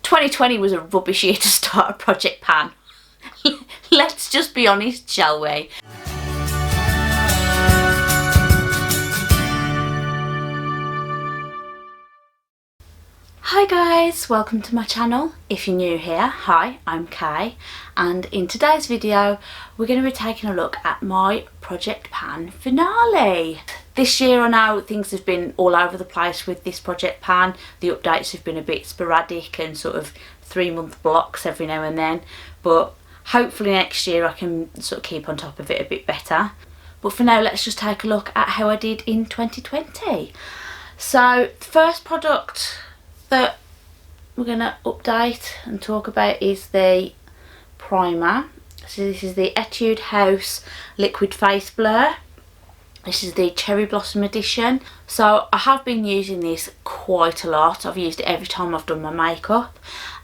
2020 was a rubbish year to start a project pan. Let's just be honest, shall we? Hi guys, welcome to my channel. If you're new here, hi, I'm Kay, and in today's video we're going to be taking a look at my project pan finale. This year I know things have been all over the place with this project pan. The updates have been a bit sporadic and sort of 3-month blocks every now and then, but hopefully next year I can sort of keep on top of it a bit better. But for now, let's just take a look at how I did in 2020. So the first product that we're going to update and talk about is the primer. So this is the Etude House Liquid Face Blur. This is the Cherry Blossom edition. So I have been using this quite a lot. I've used it every time I've done my makeup.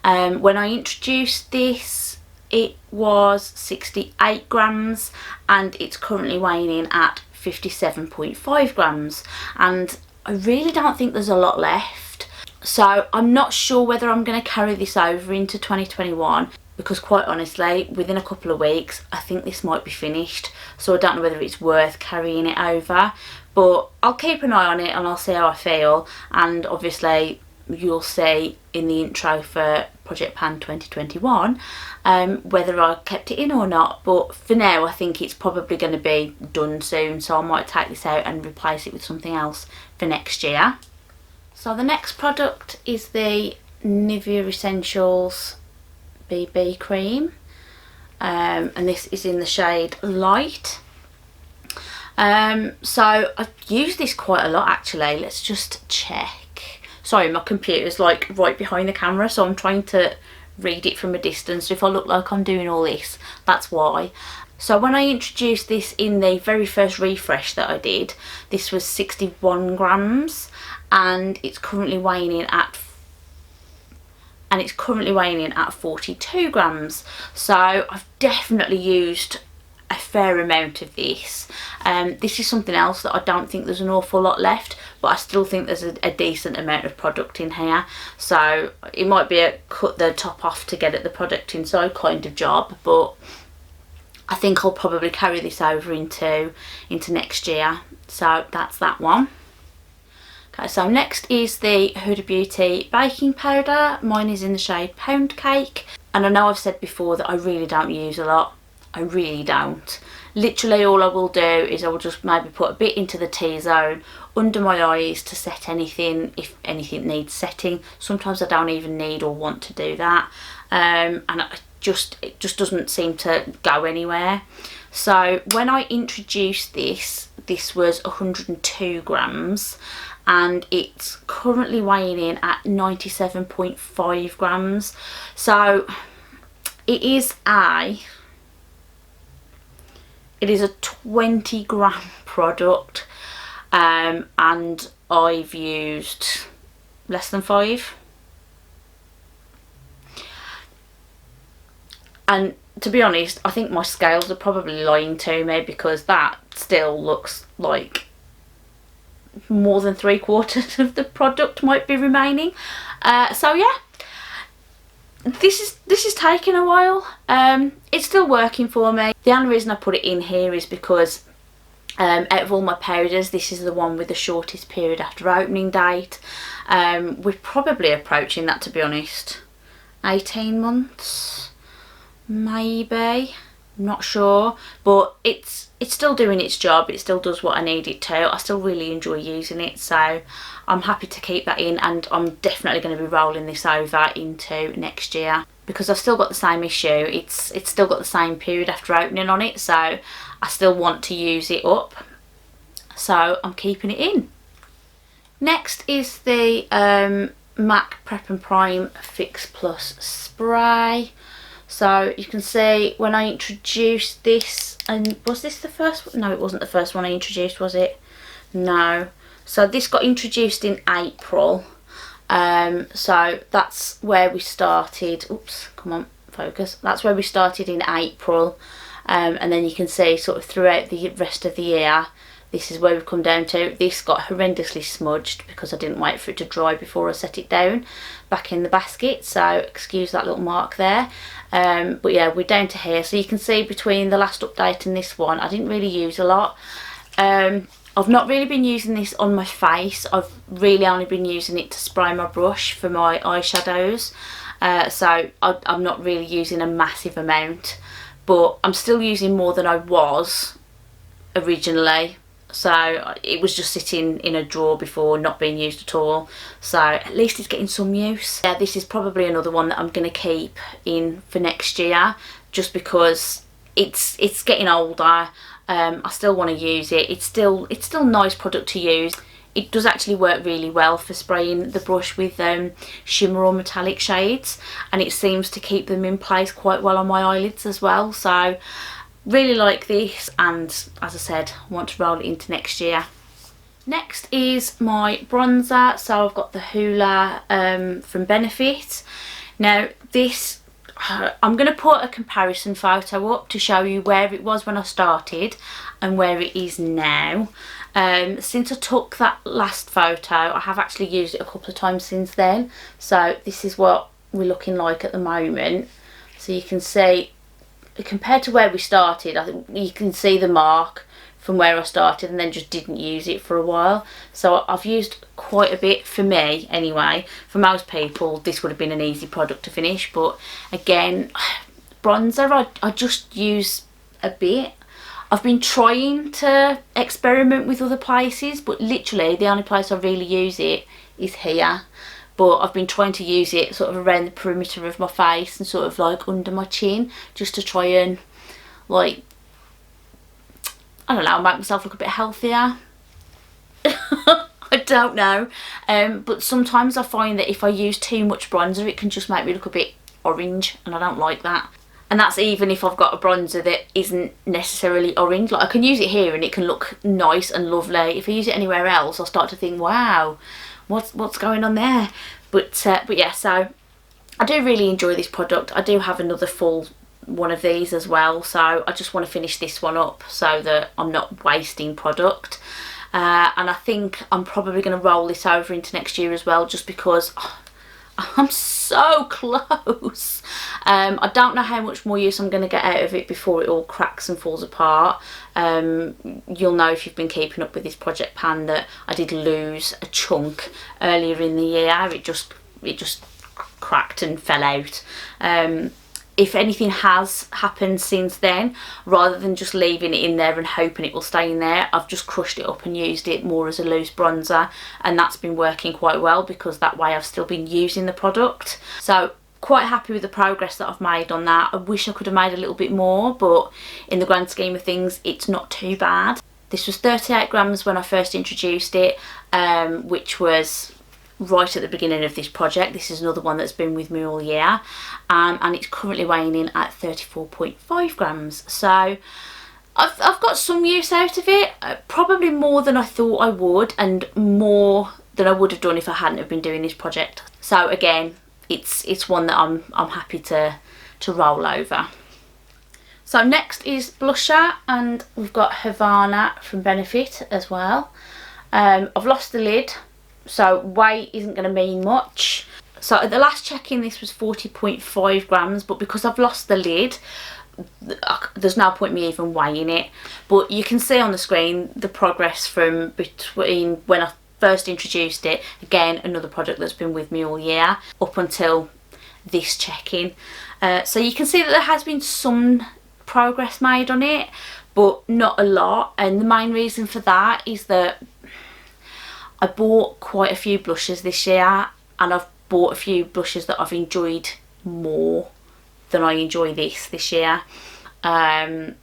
When I introduced this, it was 68 grams and it's currently weighing in at 57.5 grams. And I really don't think there's a lot left. So I'm not sure whether I'm going to carry this over into 2021, because quite honestly, within a couple of weeks, I think this might be finished. So I don't know whether it's worth carrying it over, but I'll keep an eye on it and I'll see how I feel. And obviously you'll see in the intro for Project Pan 2021 whether I kept it in or not. But for now, I think it's probably going to be done soon, so I might take this out and replace it with something else for next year. So the next product is the Nivea Essentials BB cream, and this is in the shade Light. So I've used this quite a lot actually. Let's just check. Sorry, my computer's like right behind the camera, so I'm trying to read it from a distance. So if I look like I'm doing all this, that's why. So when I introduced this in the very first refresh that I did, this was 61 grams and it's currently weighing in at 42 grams. So I've definitely used a fair amount of this. This is something else that I don't think there's an awful lot left, but I still think there's a decent amount of product in here. So it might be a cut the top off to get at the product inside kind of job, but I think I'll probably carry this over into next year. So that's that one. Okay, so next is the Huda Beauty baking powder. Mine is in the shade Pound Cake, and I know I've said before that I really don't use a lot. I really don't. Literally all I will do is I will just maybe put a bit into the T-zone under my eyes to set anything, if anything needs setting. Sometimes I don't even need or want to do that, and it just doesn't seem to go anywhere. So when I introduced this was 102 grams and it's currently weighing in at 97.5 grams. So it is a 20 gram product, and I've used less than 5. And to be honest, I think my scales are probably lying to me, because that still looks like more than 3/4 of the product might be remaining. So yeah, this is taking a while. It's still working for me. The only reason I put it in here is because out of all my powders, this is the one with the shortest period after opening date. We're probably approaching that, to be honest. 18 months maybe, I'm not sure, but it's still doing its job. It still does what I need it to. I still really enjoy using it, so I'm happy to keep that in, and I'm definitely going to be rolling this over into next year, because I've still got the same issue. It's still got the same period after opening on it, so I still want to use it up, so I'm keeping it in. Next is the MAC Prep and Prime Fix Plus spray. So you can see when I introduced this, and was this the first one? No, it wasn't the first one I introduced, was it? No. So this got introduced in April. So that's where we started. Oops, come on, focus. That's where we started in April. And then you can see sort of throughout the rest of the year, this is where we've come down to. This got horrendously smudged because I didn't wait for it to dry before I set it down back in the basket, so excuse that little mark there. But yeah, we're down to here, so you can see between the last update and this one I didn't really use a lot. I've not really been using this on my face. I've really only been using it to spray my brush for my eyeshadows, so I'm not really using a massive amount, but I'm still using more than I was originally. So it was just sitting in a drawer before, not being used at all, so at least it's getting some use. Yeah, this is probably another one that I'm going to keep in for next year, just because it's getting older. I still want to use it. It's still a nice product to use. It does actually work really well for spraying the brush with shimmer or metallic shades, and it seems to keep them in place quite well on my eyelids as well. So really like this, and as I said, want to roll it into next year. Next is my bronzer. So I've got the Hoola from Benefit. Now this, I'm going to put a comparison photo up to show you where it was when I started and where it is now. Since I took that last photo, I have actually used it a couple of times since then. So this is what we're looking like at the moment. So you can see, compared to where we started, I think you can see the mark from where I started and then just didn't use it for a while. So I've used quite a bit, for me anyway. For most people this would have been an easy product to finish, but again, bronzer I just use a bit. I've been trying to experiment with other places, but literally the only place I really use it is here. But I've been trying to use it sort of around the perimeter of my face and sort of like under my chin, just to try and, like, I don't know, make myself look a bit healthier. I don't know. But sometimes I find that if I use too much bronzer, it can just make me look a bit orange, and I don't like that. And that's even if I've got a bronzer that isn't necessarily orange. Like, I can use it here and it can look nice and lovely. If I use it anywhere else, I'll start to think, wow, what's going on there? But yeah, so I do really enjoy this product. I do have another full one of these as well, so I just want to finish this one up so that I'm not wasting product. And I think I'm probably going to roll this over into next year as well, just because I'm so close. I don't know how much more use I'm going to get out of it before it all cracks and falls apart. You'll know if you've been keeping up with this project pan that I did lose a chunk earlier in the year. It just cracked and fell out. If anything has happened since then, rather than just leaving it in there and hoping it will stay in there, I've just crushed it up and used it more as a loose bronzer, and that's been working quite well because that way I've still been using the product. So quite happy with the progress that I've made on that. I wish I could have made a little bit more, but in the grand scheme of things it's not too bad. This was 38 grams when I first introduced it, which was right at the beginning of this project. This is another one that's been with me all year, and it's currently weighing in at 34.5 grams. So I've got some use out of it, probably more than I thought I would, and more than I would have done if I hadn't have been doing this project. So again, it's one that I'm happy to roll over. So next is blusher, and we've got Havana from Benefit as well. I've lost the lid, so weight isn't going to mean much. So at the last check-in this was 40.5 grams, but because I've lost the lid, there's no point me even weighing it. But you can see on the screen the progress from between when I first introduced it, again another product that's been with me all year, up until this check-in. So you can see that there has been some progress made on it, but not a lot, and the main reason for that is that I bought quite a few blushes this year, and I've bought a few blushes that I've enjoyed more than I enjoy this year. I'm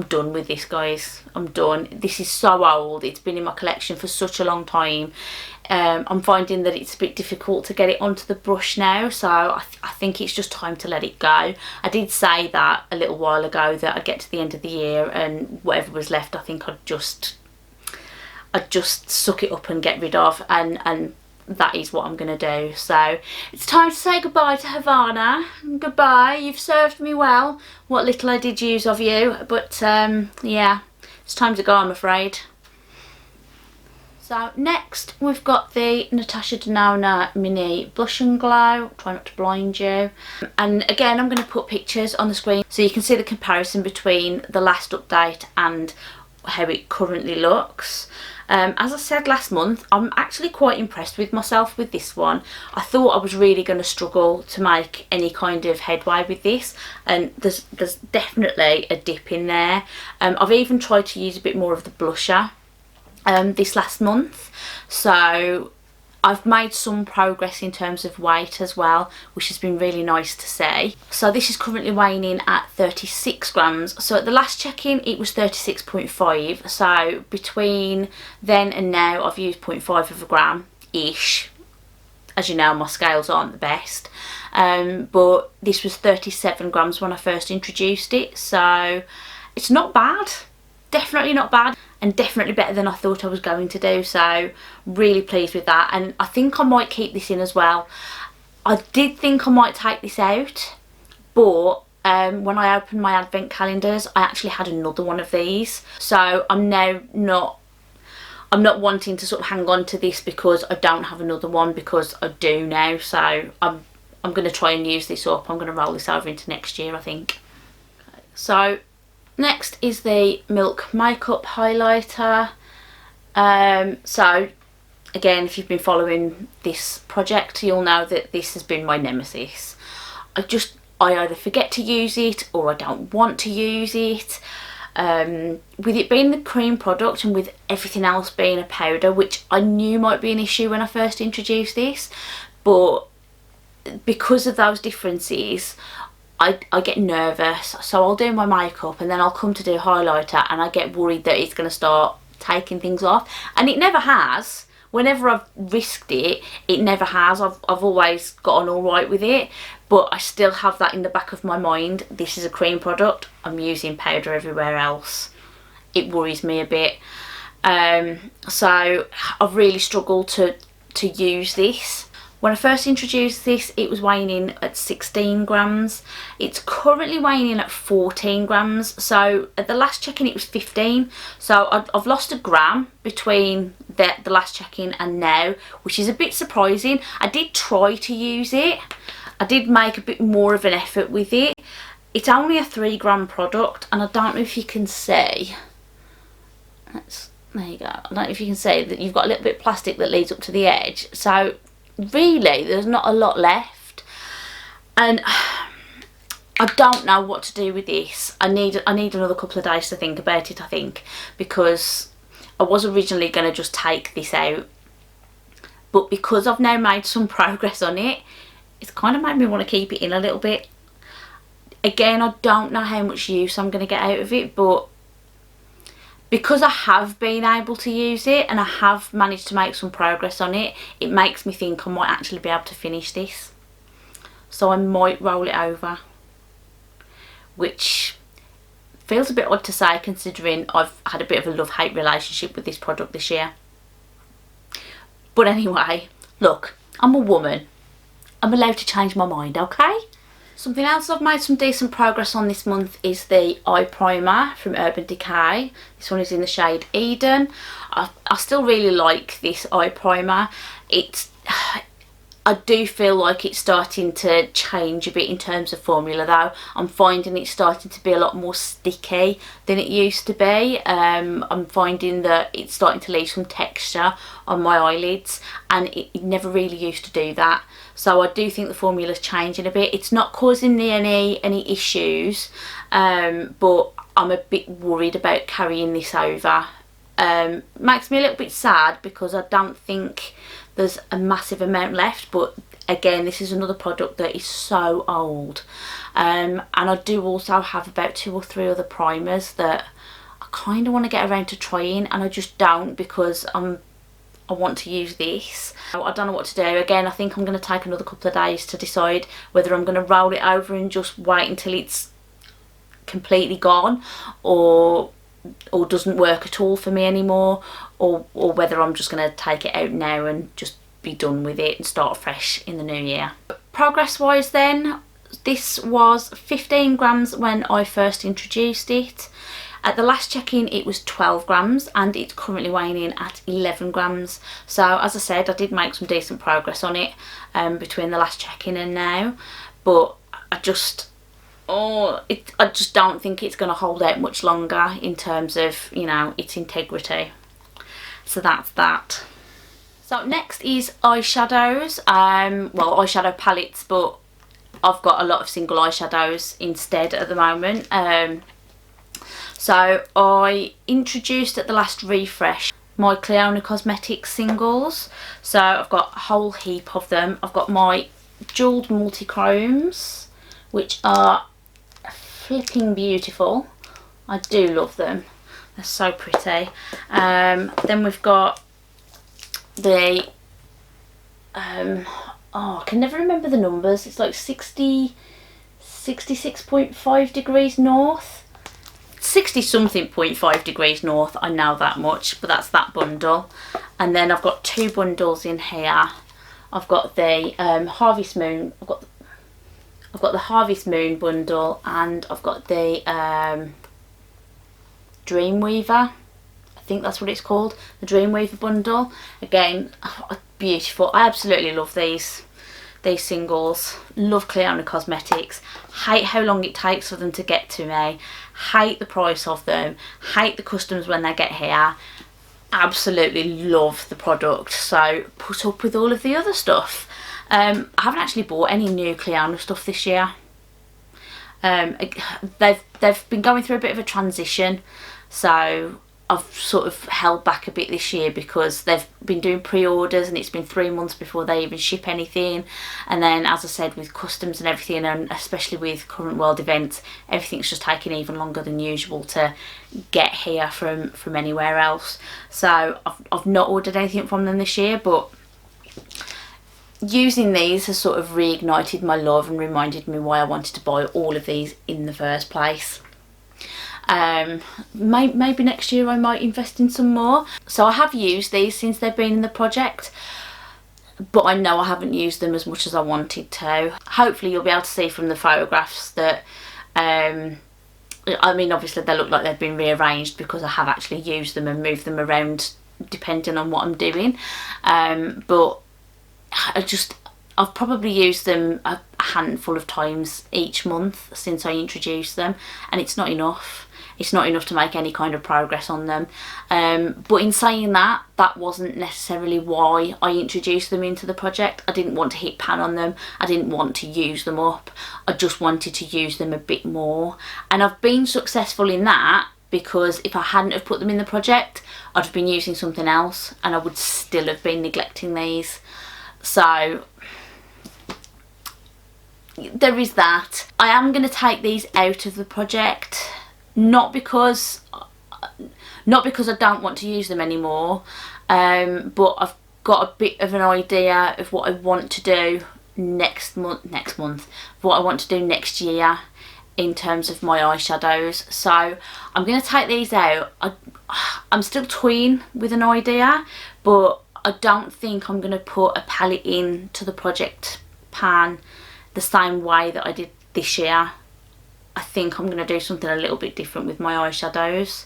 done with this, guys. I'm done. This is so old. It's been in my collection for such a long time. I'm finding that it's a bit difficult to get it onto the brush now, so I think it's just time to let it go. I did say that a little while ago, that I'd get to the end of the year and whatever was left, I think I'd just suck it up and get rid of, and that is what I'm going to do. So it's time to say goodbye to Havana. Goodbye, you've served me well, what little I did use of you, but yeah, It's time to go, I'm afraid. So next we've got the Natasha Denona Mini Blush and Glow. Try not to blind you. And again, I'm going to put pictures on the screen so you can see the comparison between the last update and how it currently looks. As I said last month, I'm actually quite impressed with myself with this one. I thought I was really going to struggle to make any kind of headway with this, and there's definitely a dip in there. I've even tried to use a bit more of the blusher this last month, so I've made some progress in terms of weight as well, which has been really nice to see. So this is currently weighing in at 36 grams. So at the last check-in it was 36.5. So between then and now I've used 0.5 of a gram-ish. As you know, my scales aren't the best. But this was 37 grams when I first introduced it. So it's not bad. Definitely not bad, and definitely better than I thought I was going to do, so really pleased with that. And I think I might keep this in as well. I did think I might take this out, but when I opened my advent calendars I actually had another one of these, so I'm not wanting to sort of hang on to this because I don't have another one, because I do now. So I'm going to try and use this up. I'm going to roll this over into next year, I think. Okay. So next is the Milk Makeup Highlighter. So again, if you've been following this project, you'll know that this has been my nemesis. I either forget to use it or I don't want to use it. With it being the cream product and with everything else being a powder, which I knew might be an issue when I first introduced this, but because of those differences I get nervous. So I'll do my makeup and then I'll come to do highlighter and I get worried that it's going to start taking things off, and it never has. Whenever I've risked it, it never has. I've always got on all right with it, but I still have that in the back of my mind. This is a cream product, I'm using powder everywhere else. It worries me a bit. So I've really struggled to use this. When I first introduced this, it was weighing in at 16 grams. It's currently weighing in at 14 grams. So at the last check-in it was 15. So I've lost a gram between the last check-in and now, which is a bit surprising. I did try to use it. I did make a bit more of an effort with it. It's only a 3 gram product, and I don't know if you can see. There you go. I don't know if you can see that you've got a little bit of plastic that leads up to the edge. So really there's not a lot left, and I don't know what to do with this. I need another couple of days to think about it, I think, because I was originally going to just take this out, but because I've now made some progress on it, it's kind of made me want to keep it in a little bit. Again, I don't know how much use I'm going to get out of it, but because I have been able to use it and I have managed to make some progress on it, it makes me think I might actually be able to finish this. So I might roll it over, which feels a bit odd to say considering I've had a bit of a love-hate relationship with this product this year. But anyway, look, I'm a woman. I'm allowed to change my mind, okay? Something else I've made some decent progress on this month is the eye primer from Urban Decay. This one is in the shade Eden. I still really like this eye primer. I do feel like it's starting to change a bit in terms of formula though. I'm finding it's starting to be a lot more sticky than it used to be. I'm finding that it's starting to leave some texture on my eyelids, and it never really used to do that. So I do think the formula's changing a bit. It's not causing me any issues, but I'm a bit worried about carrying this over. Makes me a little bit sad because I don't think there's a massive amount left, but again, this is another product that is so old, and I do also have about 2 or 3 other primers that I kind of want to get around to trying, and I just don't because I want to use this. I don't know what to do. Again, I think I'm going to take another couple of days to decide whether I'm going to roll it over and just wait until it's completely gone, or doesn't work at all for me anymore, or whether I'm just going to take it out now and just be done with it and start fresh in the new year. Progress wise then, this was 15 grams when I first introduced it. At the last check-in it was 12 grams and it's currently weighing in at 11 grams. So as I said, I did make some decent progress on it between the last check-in and now, but I just don't think it's going to hold out much longer in terms of, you know, its integrity. So that's that. So next is eyeshadows, well, eyeshadow palettes, but I've got a lot of single eyeshadows instead at the moment. So I introduced at the last refresh my Cliona Cosmetics singles. So I've got a whole heap of them. I've got my jewelled multi-chromes, which are flipping beautiful. I do love them. They're so pretty. Then we've got the I can never remember the numbers. It's like 66.5 degrees north. 60 something 0.5 degrees north, I know that much, but that's that bundle. And then I've got two bundles in here. I've got the Harvest Moon. I've got the Harvest Moon bundle, and I've got the Dreamweaver. I think that's what it's called, the Dreamweaver bundle. Again, beautiful. I absolutely love these singles. Love Cliona Cosmetics. Hate how long it takes for them to get to me. Hate the price of them. Hate the customs when they get here. Absolutely love the product. So put up with all of the other stuff. I haven't actually bought any new Cliona stuff this year. They've been going through a bit of a transition, so I've sort of held back a bit this year because they've been doing pre-orders and it's been 3 months before they even ship anything. And then, as I said, with customs and everything, and especially with current world events, everything's just taking even longer than usual to get here from anywhere else. So I've not ordered anything from them this year, but using these has sort of reignited my love and reminded me why I wanted to buy all of these in the first place. Maybe next year I might invest in some more. So I have used these since they've been in the project, but I know I haven't used them as much as I wanted to. Hopefully you'll be able to see from the photographs that I mean, obviously they look like they've been rearranged because I have actually used them and moved them around depending on what I'm doing, but I've probably used them a handful of times each month since I introduced them, and it's not enough. It's not enough to make any kind of progress on them. But in saying that, that wasn't necessarily why I introduced them into the project. I didn't want to hit pan on them. I didn't want to use them up. I just wanted to use them a bit more. And I've been successful in that, because if I hadn't have put them in the project, I'd have been using something else and I would still have been neglecting these. So there is that. I am going to take these out of the project, not because I don't want to use them anymore, but I've got a bit of an idea of what I want to do next month, what I want to do next year in terms of my eyeshadows. So I'm going to take these out. I'm still toying with an idea, but I don't think I'm going to put a palette into the project pan the same way that I did this year. I think I'm going to do something a little bit different with my eyeshadows,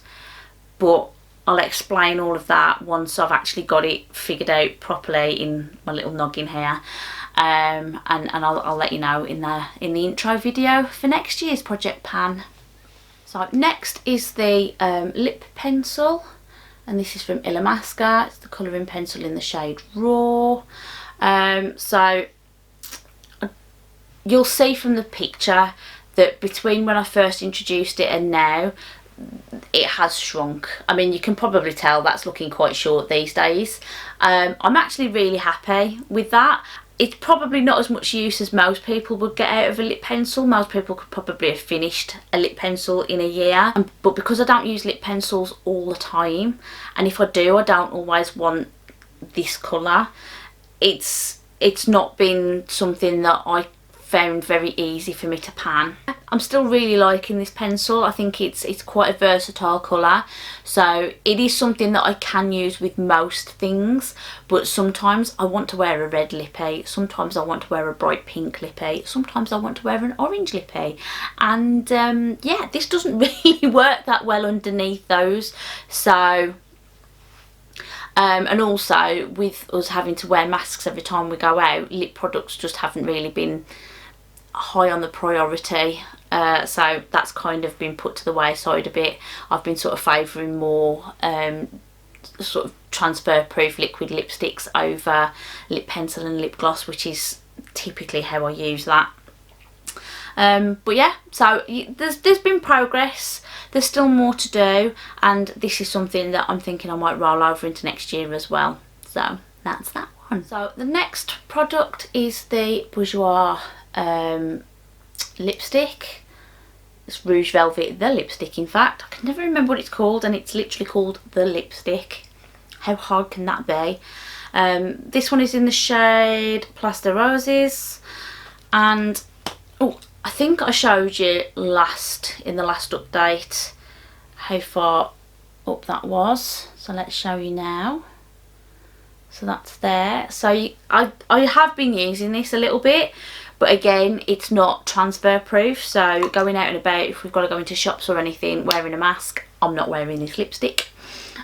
but I'll explain all of that once I've actually got it figured out properly in my little noggin here, and I'll let you know in the intro video for next year's project pan. So next is the lip pencil, and this is from Illamasqua. It's the colouring pencil in the shade Raw. So you'll see from the picture that between when I first introduced it and now, it has shrunk. I mean, you can probably tell that's looking quite short these days. I'm actually really happy with that. It's probably not as much use as most people would get out of a lip pencil. Most people could probably have finished a lip pencil in a year. But because I don't use lip pencils all the time, and if I do, I don't always want this colour, it's not been something that I found very easy for me to pan. I'm still really liking this pencil. I think it's quite a versatile colour, so it is something that I can use with most things, but sometimes I want to wear a red lippy, sometimes I want to wear a bright pink lippy, sometimes I want to wear an orange lippy, and yeah, this doesn't really work that well underneath those. So and also with us having to wear masks every time we go out, lip products just haven't really been high on the priority, so that's kind of been put to the wayside a bit. I've been sort of favouring more sort of transfer proof liquid lipsticks over lip pencil and lip gloss, which is typically how I use that. But yeah, so there's been progress, there's still more to do, and this is something that I'm thinking I might roll over into next year as well. So that's that one. So the next product is the Bourjois lipstick. It's Rouge Velvet, the lipstick in fact. I can never remember what it's called, and it's literally called the lipstick. How hard can that be? This one is in the shade Plaster Roses, and oh, I think I showed you in the last update how far up that was, so let's show you now. So that's there. So I have been using this a little bit, but again, it's not transfer proof, so going out and about, if we've got to go into shops or anything wearing a mask, I'm not wearing this lipstick.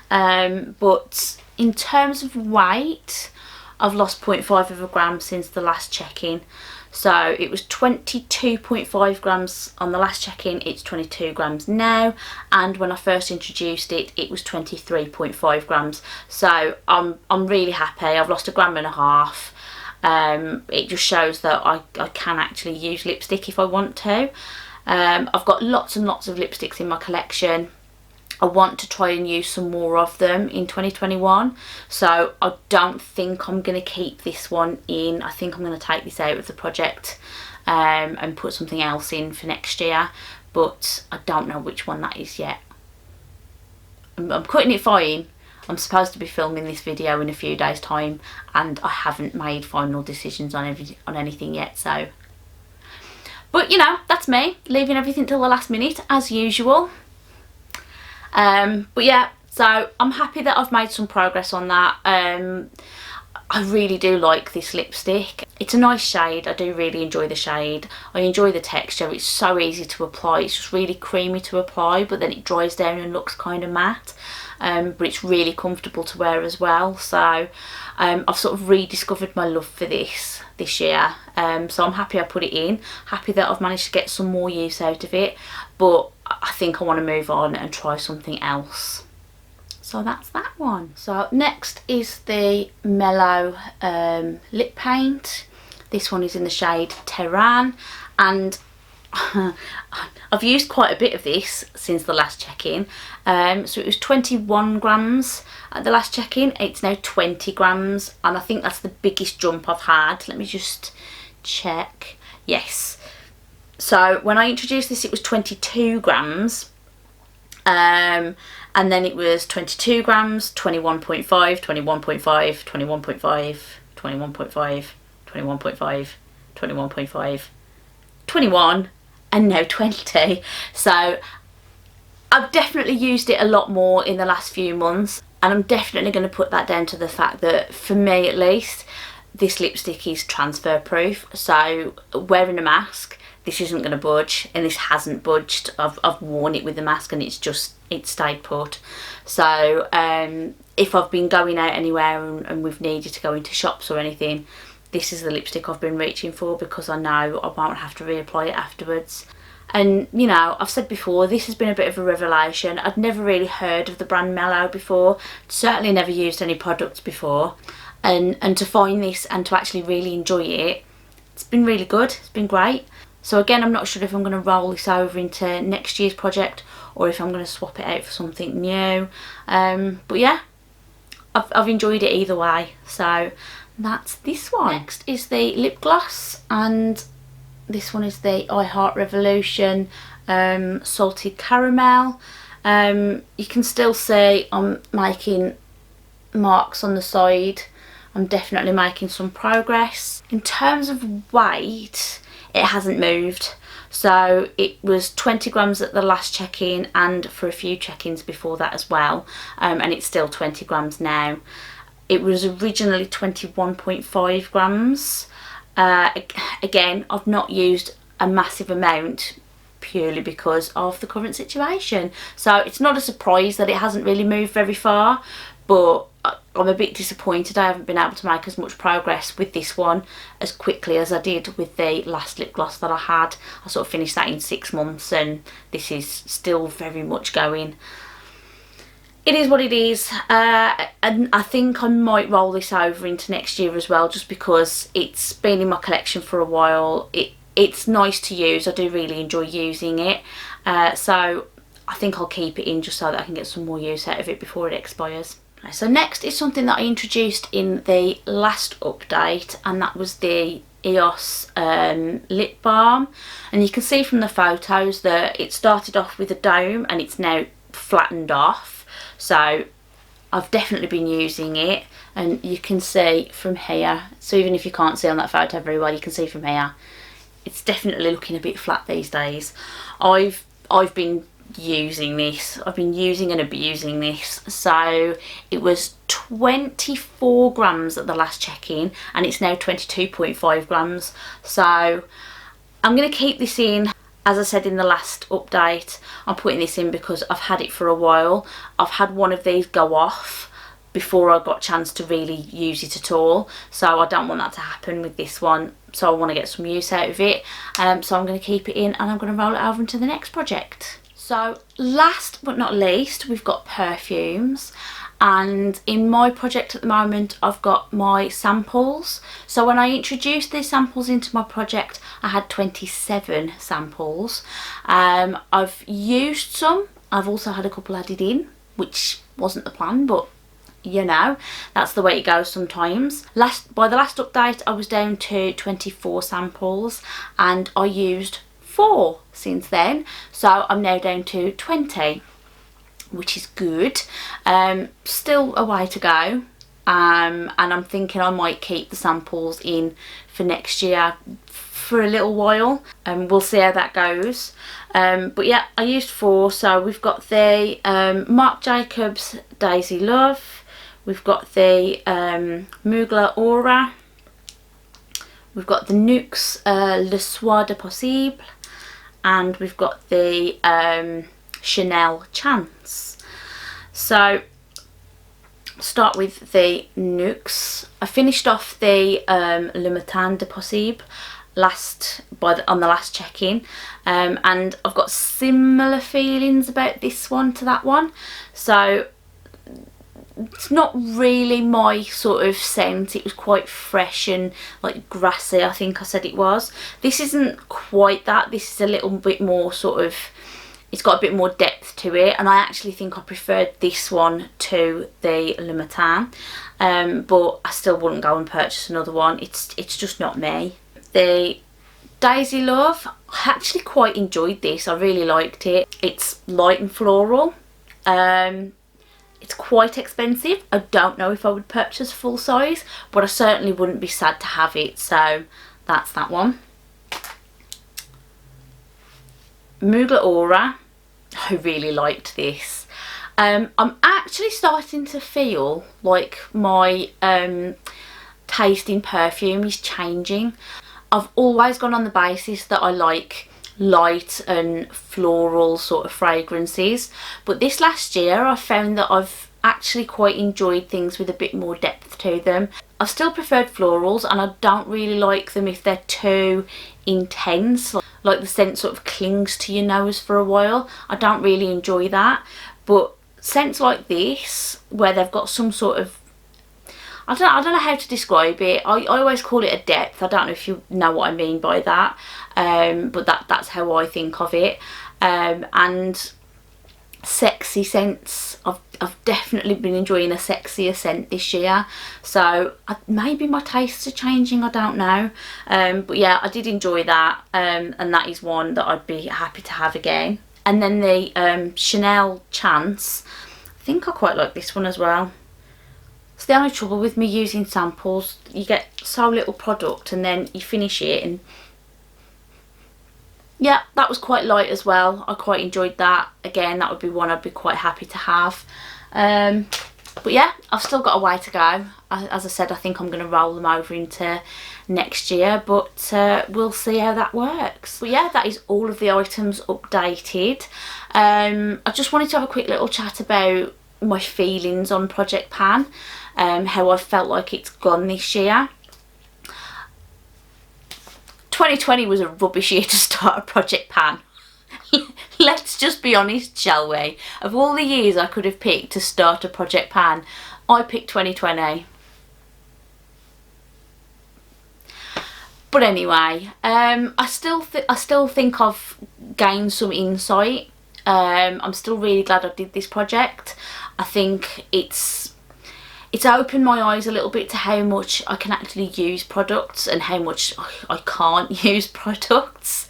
But in terms of weight, I've lost 0.5 of a gram since the last check-in. So it was 22.5 grams on the last check-in, it's 22 grams now, and when I first introduced it, it was 23.5 grams. So I'm really happy. I've lost 1.5 grams. It just shows that I can actually use lipstick if I want to. I've got lots and lots of lipsticks in my collection. I want to try and use some more of them in 2021, so I don't think I'm going to keep this one in. I think I'm going to take this out of the project and put something else in for next year, but I don't know which one that is yet. I'm cutting it fine. I'm supposed to be filming this video in a few days time, and I haven't made final decisions on anything yet, so. But you know, that's me, leaving everything till the last minute as usual. But yeah, so I'm happy that I've made some progress on that. I really do like this lipstick. It's a nice shade. I do really enjoy the shade. I enjoy the texture. It's so easy to apply. It's just really creamy to apply, but then it dries down and looks kind of matte. But it's really comfortable to wear as well. So I've sort of rediscovered my love for this year. So I'm happy I put it in. Happy that I've managed to get some more use out of it. But I think I want to move on and try something else. So that's that one. So next is the Mellow lip paint. This one is in the shade Terran, and I've used quite a bit of this since the last check-in. So it was 21 grams at the last check-in. It's now 20 grams, and I think that's the biggest jump I've had. Let me just check. Yes. So when I introduced this, it was 22 grams. And then it was 22 grams, 21.5, 21.5, 21.5, 21.5, 21.5, 21.5, 21, and now 20. So I've definitely used it a lot more in the last few months, and I'm definitely going to put that down to the fact that, for me at least, this lipstick is transfer proof. So wearing a mask, this isn't going to budge, and this hasn't budged. I've worn it with the mask and it's stayed put. So if I've been going out anywhere and we've needed to go into shops or anything, this is the lipstick I've been reaching for, because I know I won't have to reapply it afterwards. And you know, I've said before, this has been a bit of a revelation. I'd never really heard of the brand Mellow before, certainly never used any products before, and to find this and to actually really enjoy it, it's been really good. It's been great. So again, I'm not sure if I'm going to roll this over into next year's project or if I'm going to swap it out for something new. But yeah, I've enjoyed it either way. So that's this one. Next is the lip gloss, and this one is the I Heart Revolution Salted Caramel. You can still see I'm making marks on the side. I'm definitely making some progress. In terms of weight, it hasn't moved. So it was 20 grams at the last check-in and for a few check-ins before that as well, and it's still 20 grams now. It was originally 21.5 grams. Again, I've not used a massive amount purely because of the current situation, so it's not a surprise that it hasn't really moved very far, but I'm a bit disappointed I haven't been able to make as much progress with this one as quickly as I did with the last lip gloss that I had. I sort of finished that in 6 months and this is still very much going. It is what it is, and I think I might roll this over into next year as well, just because it's been in my collection for a while. It's nice to use, I do really enjoy using it, so I think I'll keep it in just so that I can get some more use out of it before it expires. So next is something that I introduced in the last update, and that was the EOS lip balm. And you can see from the photos that it started off with a dome and it's now flattened off. So I've definitely been using it, and you can see from here, so even if you can't see on that photo very well, you can see from here it's definitely looking a bit flat these days. I've been using this, I've been using and abusing this. So it was 24 grams at the last check-in and it's now 22.5 grams. So I'm going to keep this in. As I said in the last update, I'm putting this in because I've had it for a while. I've had one of these go off before I got a chance to really use it at all, so I don't want that to happen with this one, so I want to get some use out of it. So I'm going to keep it in and I'm going to roll it over into the next project. So last but not least, we've got perfumes, and in my project at the moment I've got my samples. So when I introduced these samples into my project I had 27 samples. I've used some, I've also had a couple added in, which wasn't the plan, but you know, that's the way it goes sometimes. By the last update I was down to 24 samples and I used 4 since then, so I'm now down to 20, which is good. Still a way to go, and I'm thinking I might keep the samples in for next year for a little while, and we'll see how that goes. But yeah, I used 4. So we've got the Marc Jacobs Daisy Love, we've got the Mugler Aura, we've got the Nuxe Le Soir de Possible, and we've got the Chanel Chance. So start with the Nuxe. I finished off the Le Matin de Possible on the last check-in, and I've got similar feelings about this one to that one. So it's not really my sort of scent. It was quite fresh and like grassy, I think I said it was. This isn't quite that. This is a little bit more sort of, it's got a bit more depth to it, and I actually think I preferred this one to the Le Matin, but I still wouldn't go and purchase another one. It's just not me. The Daisy Love, I actually quite enjoyed this. I really liked it. It's light and floral. It's quite expensive. I don't know if I would purchase full size, but I certainly wouldn't be sad to have it. So that's that one. Mugler Aura, I really liked this. I'm actually starting to feel like my taste in perfume is changing. I've always gone on the basis that I like light and floral sort of fragrances, but this last year I found that I've actually quite enjoyed things with a bit more depth to them. I've still preferred florals, and I don't really like them if they're too intense, like the scent sort of clings to your nose for a while. I don't really enjoy that. But scents like this, where they've got some sort of, I don't know how to describe it. I always call it a depth. I don't know if you know what I mean by that, but that's how I think of it. And sexy scents, I've definitely been enjoying a sexier scent this year. So maybe my tastes are changing, I don't know. But yeah, I did enjoy that, and that is one that I'd be happy to have again. And then the Chanel Chance, I think I quite like this one as well. It's the only trouble with me using samples, you get so little product and then you finish it and Yeah, that was quite light as well. I quite enjoyed that. Again, that would be one I'd be quite happy to have. But yeah, I've still got a way to go. As I said, I think I'm going to roll them over into next year, but we'll see how that works. But yeah, that is all of the items updated. I just wanted to have a quick little chat about my feelings on Project Pan, how I felt like it's gone this year. 2020 was a rubbish year to start a Project Pan. Let's just be honest, shall we? Of all the years I could have picked to start a Project Pan, I picked 2020. But anyway, I still think I've gained some insight. I'm still really glad I did this project. I think it's opened my eyes a little bit to how much I can actually use products and how much I can't use products.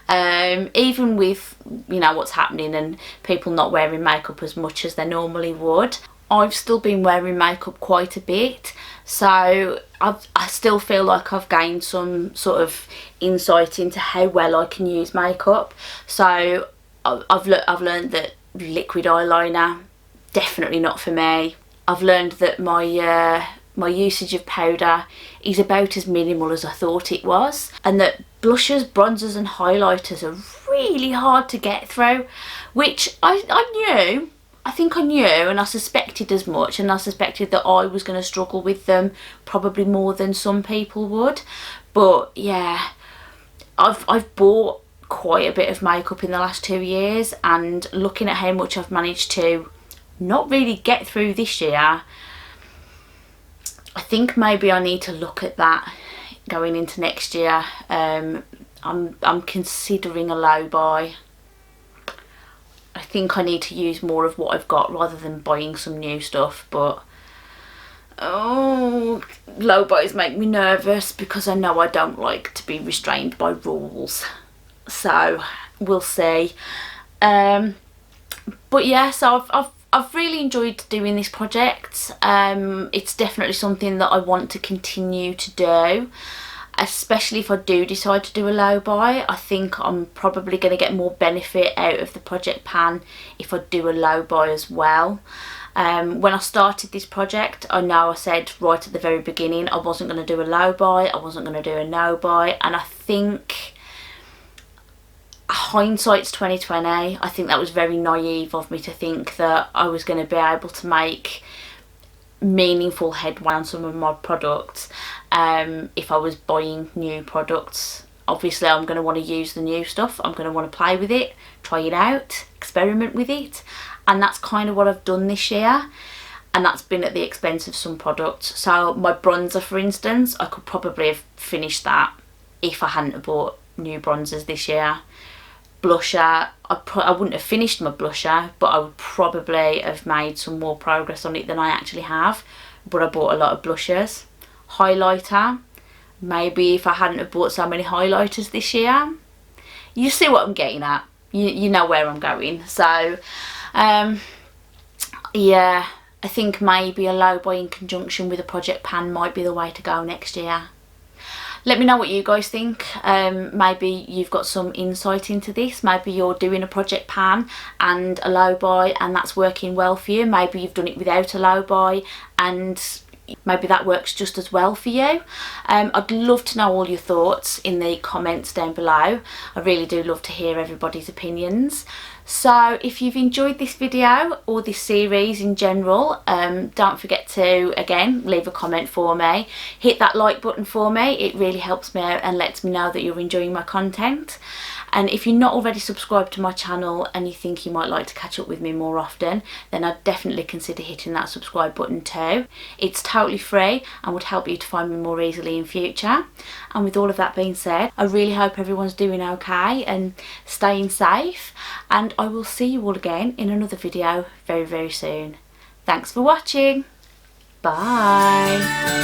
Even with, you know, what's happening and people not wearing makeup as much as they normally would, I've still been wearing makeup quite a bit, so I still feel like I've gained some sort of insight into how well I can use makeup. So I've learned that liquid eyeliner, definitely not for me. I've learned that my usage of powder is about as minimal as I thought it was, and that blushers, bronzers and highlighters are really hard to get through, which I knew. I think I knew, and I suspected as much, and I suspected that I was going to struggle with them probably more than some people would. But yeah, I've bought quite a bit of makeup in the last 2 years, and looking at how much I've managed to not really get through this year, I think maybe I need to look at that going into next year. I'm considering a low buy. I think I need to use more of what I've got rather than buying some new stuff, but oh, low buys make me nervous because I know I don't like to be restrained by rules. So we'll see. But yeah, so I've really enjoyed doing this project. It's definitely something that I want to continue to do, especially if I do decide to do a low buy. I think I'm probably going to get more benefit out of the Project Pan if I do a low buy as well. When I started this project, I know I said right at the very beginning I wasn't going to do a low buy, I wasn't going to do a no buy, and I think hindsight's 2020. I think that was very naive of me to think that I was going to be able to make meaningful headway on some of my products if I was buying new products. Obviously I'm going to want to use the new stuff, I'm going to want to play with it, try it out, experiment with it, and that's kind of what I've done this year, and that's been at the expense of some products. So my bronzer, for instance, I could probably have finished that if I hadn't have bought new bronzers this year. Blusher, I wouldn't have finished my blusher, but I would probably have made some more progress on it than I actually have, but I bought a lot of blushers. Highlighter, maybe if I hadn't have bought so many highlighters this year. You see what I'm getting at, you know where I'm going. So yeah, I think maybe a low buy in conjunction with a Project Pan might be the way to go next year. Let me know what you guys think. Maybe you've got some insight into this. Maybe you're doing a Project Pan and a low buy and that's working well for you. Maybe you've done it without a low buy and maybe that works just as well for you. I'd love to know all your thoughts in the comments down below. I really do love to hear everybody's opinions. So if you've enjoyed this video or this series in general, don't forget to, again, leave a comment for me. Hit that like button for me, it really helps me out and lets me know that you're enjoying my content. And if you're not already subscribed to my channel and you think you might like to catch up with me more often, then I'd definitely consider hitting that subscribe button too. It's totally free and would help you to find me more easily in future. And with all of that being said, I really hope everyone's doing okay and staying safe, and I will see you all again in another video very, very soon. Thanks for watching. Bye.